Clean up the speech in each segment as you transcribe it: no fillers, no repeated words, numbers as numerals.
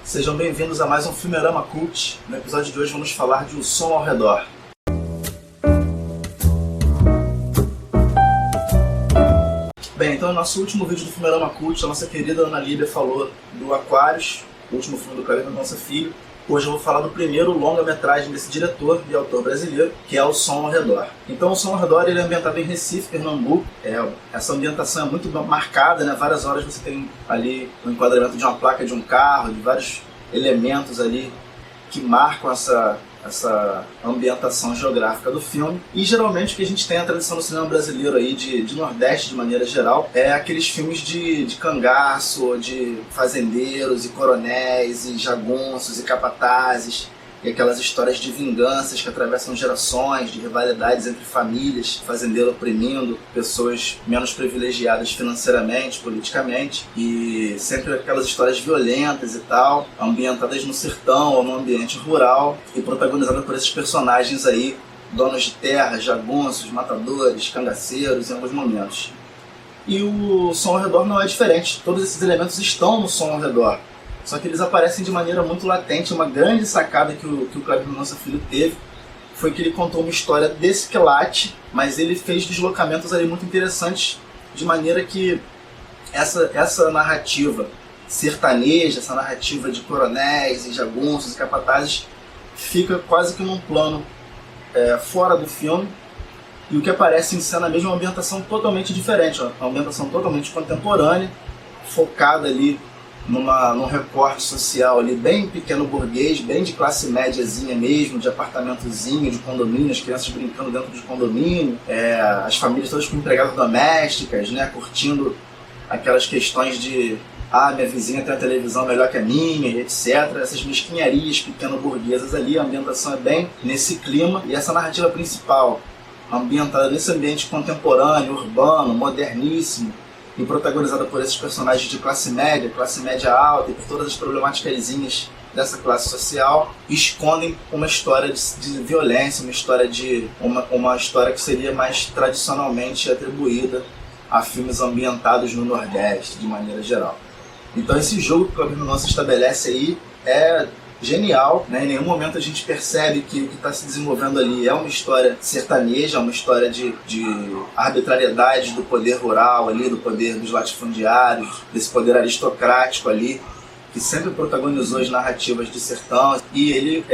Sejam bem-vindos a mais um Filmerama Cult. No episódio de hoje vamos falar de O Som ao Redor. Bem, então no nosso último vídeo do Filmerama Cult, a nossa querida Ana Líbia falou do Aquários, o último filme do Kleber Mendonça Filho. Hoje eu vou falar do primeiro longa-metragem desse diretor e autor brasileiro, que é O Som ao Redor. Então O Som ao Redor ele é ambientado em Recife, Pernambuco. Essa ambientação é muito marcada, né? Várias horas você tem ali o enquadramento de uma placa de um carro, de vários elementos ali que marcam essa ambientação geográfica do filme. E geralmente o que a gente tem a tradição no cinema brasileiro aí de Nordeste de maneira geral é aqueles filmes de cangaço, de fazendeiros e coronéis e jagunços e capatazes, e aquelas histórias de vinganças que atravessam gerações, de rivalidades entre famílias, fazendeiro oprimindo pessoas menos privilegiadas financeiramente, politicamente, e sempre aquelas histórias violentas e tal, ambientadas no sertão ou no ambiente rural e protagonizadas por esses personagens aí, donos de terra, jagunços, matadores, cangaceiros em alguns momentos. E o Som ao Redor não é diferente, todos esses elementos estão no Som ao Redor. Só que eles aparecem de maneira muito latente. Uma grande sacada que o Kleber Mendonça Filho teve foi que ele contou uma história desse quilate, mas ele fez deslocamentos ali muito interessantes, de maneira que essa narrativa sertaneja, essa narrativa de coronéis e jagunços e capatazes, fica quase que num plano fora do filme, e o que aparece em cena mesmo é uma ambientação totalmente diferente, uma ambientação totalmente contemporânea, focada ali num recorte social ali bem pequeno burguês, bem de classe médiazinha mesmo, de apartamentozinho, de condomínio, as crianças brincando dentro de condomínio, as famílias todas com empregadas domésticas, né, curtindo aquelas questões de minha vizinha tem uma televisão melhor que a minha, e etc. Essas mesquinharias pequeno-burguesas ali, a ambientação é bem nesse clima, e essa narrativa principal, ambientada nesse ambiente contemporâneo, urbano, moderníssimo, e protagonizada por esses personagens de classe média alta, e por todas as problemáticas dessa classe social, escondem uma história de violência, uma história que seria mais tradicionalmente atribuída a filmes ambientados no Nordeste, de maneira geral. Então esse jogo que o Kleber Mendonça estabelece aí é genial, né? Em nenhum momento a gente percebe que o que está se desenvolvendo ali é uma história sertaneja, uma história de arbitrariedade do poder rural ali, do poder dos latifundiários, desse poder aristocrático ali, que sempre protagonizou as narrativas de sertão, e ele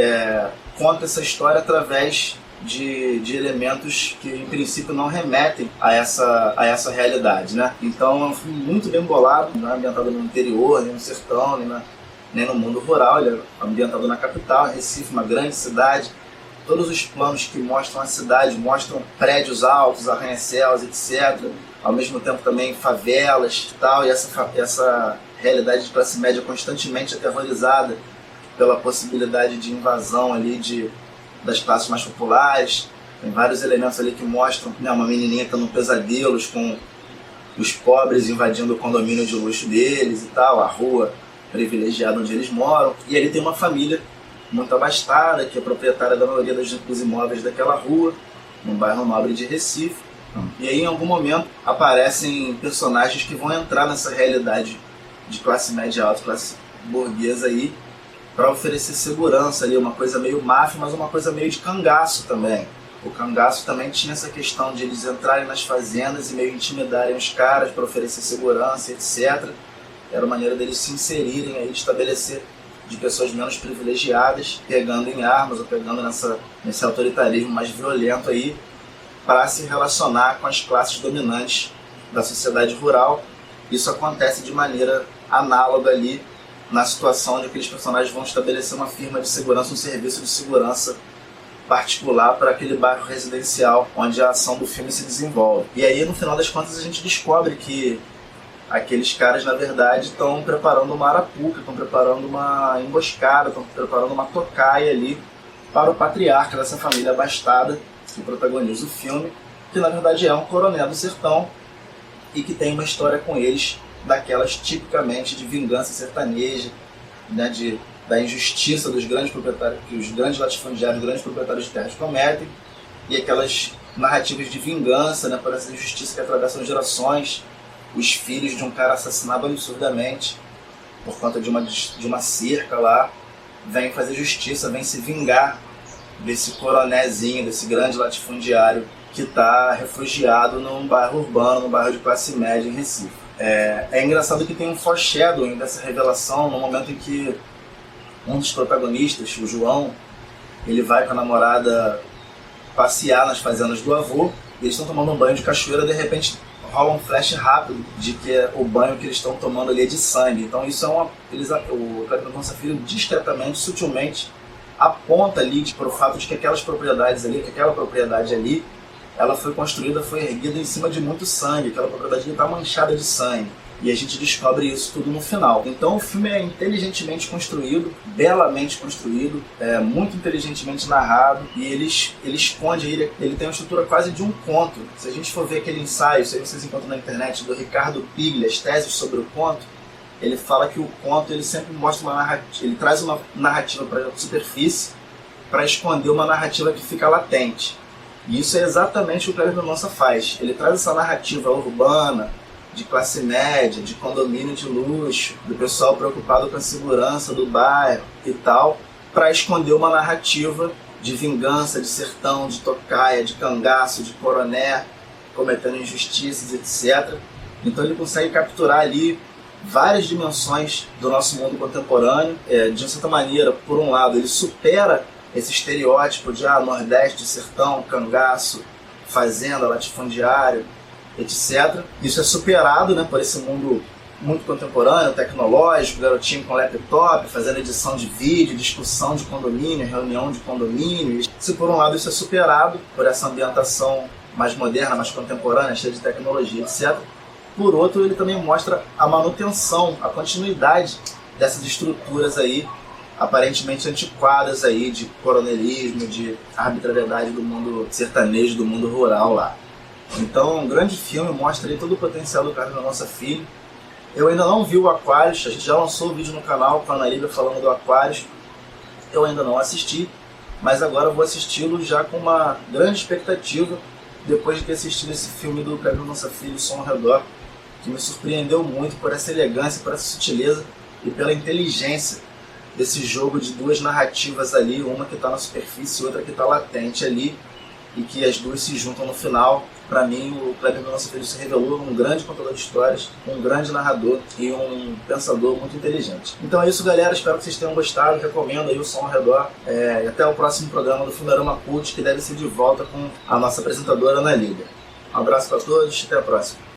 conta essa história através de elementos que em princípio não remetem a essa realidade, né? Então é um filme muito bem bolado, não é ambientado no interior, nem no sertão, nem no mundo rural. Ele é ambientado na capital, Recife, uma grande cidade. Todos os planos que mostram a cidade mostram prédios altos, arranha-céus, etc. Ao mesmo tempo também favelas e tal, e essa realidade de classe média constantemente aterrorizada pela possibilidade de invasão ali das classes mais populares. Tem vários elementos ali que mostram, né, uma menininha tendo pesadelos com os pobres invadindo o condomínio de luxo deles e tal, a rua privilegiado onde eles moram, e ali tem uma família muito abastada, que é proprietária da maioria dos imóveis daquela rua, num bairro nobre de Recife. E aí em algum momento aparecem personagens que vão entrar nessa realidade de classe média alta, classe burguesa aí, para oferecer segurança ali, uma coisa meio máfia, mas uma coisa meio de cangaço também. O cangaço também tinha essa questão de eles entrarem nas fazendas e meio intimidarem os caras para oferecer segurança, etc. Era uma maneira deles se inserirem aí, de estabelecer de pessoas menos privilegiadas, pegando em armas ou pegando nesse autoritarismo mais violento aí, para se relacionar com as classes dominantes da sociedade rural. Isso acontece de maneira análoga ali na situação onde aqueles personagens vão estabelecer uma firma de segurança, um serviço de segurança particular para aquele bairro residencial onde a ação do filme se desenvolve. E aí, no final das contas, a gente descobre que aqueles caras, na verdade, estão preparando uma arapuca, estão preparando uma emboscada, estão preparando uma tocaia ali para o patriarca dessa família abastada que protagoniza o filme, que na verdade é um coronel do sertão e que tem uma história com eles daquelas tipicamente de vingança sertaneja, né, da injustiça dos grandes proprietários, que os grandes latifundiários, os grandes proprietários de terras cometem, e aquelas narrativas de vingança, né, por essa injustiça que atravessam gerações, os filhos de um cara assassinado absurdamente, por conta de uma cerca lá, vem fazer justiça, vem se vingar desse coronézinho, desse grande latifundiário que está refugiado num bairro urbano, num bairro de classe média em Recife. É engraçado que tem um foreshadowing dessa revelação no momento em que um dos protagonistas, o João, ele vai com a namorada passear nas fazendas do avô, e eles estão tomando um banho de cachoeira, de repente rola um flash rápido de que o banho que eles estão tomando ali é de sangue. Então isso o Kleber Mendonça Filho discretamente, sutilmente aponta ali para o fato de que aquela propriedade ali, ela foi construída, foi erguida em cima de muito sangue, aquela propriedade está manchada de sangue. E a gente descobre isso tudo no final. Então o filme é inteligentemente construído, belamente construído, muito inteligentemente narrado, e ele esconde, ele tem uma estrutura quase de um conto. Se a gente for ver aquele ensaio, se vocês encontram na internet, do Ricardo Piglia, as teses sobre o conto, ele fala que o conto ele sempre mostra uma narrativa, ele traz uma narrativa para a superfície para esconder uma narrativa que fica latente. E isso é exatamente o que o Kleber Mendonça faz. Ele traz essa narrativa urbana, de classe média, de condomínio de luxo, do pessoal preocupado com a segurança do bairro e tal, para esconder uma narrativa de vingança, de sertão, de tocaia, de cangaço, de coroné, cometendo injustiças, etc. Então ele consegue capturar ali várias dimensões do nosso mundo contemporâneo. De uma certa maneira, por um lado, ele supera esse estereótipo de Nordeste, sertão, cangaço, fazenda, latifundiário, etc. Isso é superado, né, por esse mundo muito contemporâneo, tecnológico, garotinho com laptop, fazendo edição de vídeo, discussão de condomínio, reunião de condomínio. Se por um lado isso é superado por essa ambientação mais moderna, mais contemporânea, cheia de tecnologia, etc., por outro ele também mostra a manutenção, a continuidade dessas estruturas aí, aparentemente antiquadas aí, de coronelismo, de arbitrariedade do mundo sertanejo, do mundo rural lá. Então, um grande filme, mostra aí todo o potencial do Kleber Mendonça Filho. Eu ainda não vi o Aquários, a gente já lançou o vídeo no canal com a Ana Lívia falando do Aquários. Eu ainda não assisti, mas agora eu vou assisti-lo já com uma grande expectativa, depois de ter assistido esse filme do Kleber Mendonça Filho, Som ao Redor, que me surpreendeu muito por essa elegância, por essa sutileza e pela inteligência desse jogo de duas narrativas ali, uma que está na superfície e outra que está latente ali, e que as duas se juntam no final. Para mim, o Kleber Mendonça Filho se revelou um grande contador de histórias, um grande narrador e um pensador muito inteligente. Então é isso, galera. Espero que vocês tenham gostado. Recomendo aí o Som ao Redor. E até o próximo programa do Fliperama Cult, que deve ser de volta com a nossa apresentadora Ana Lívia. Um abraço para todos e até a próxima.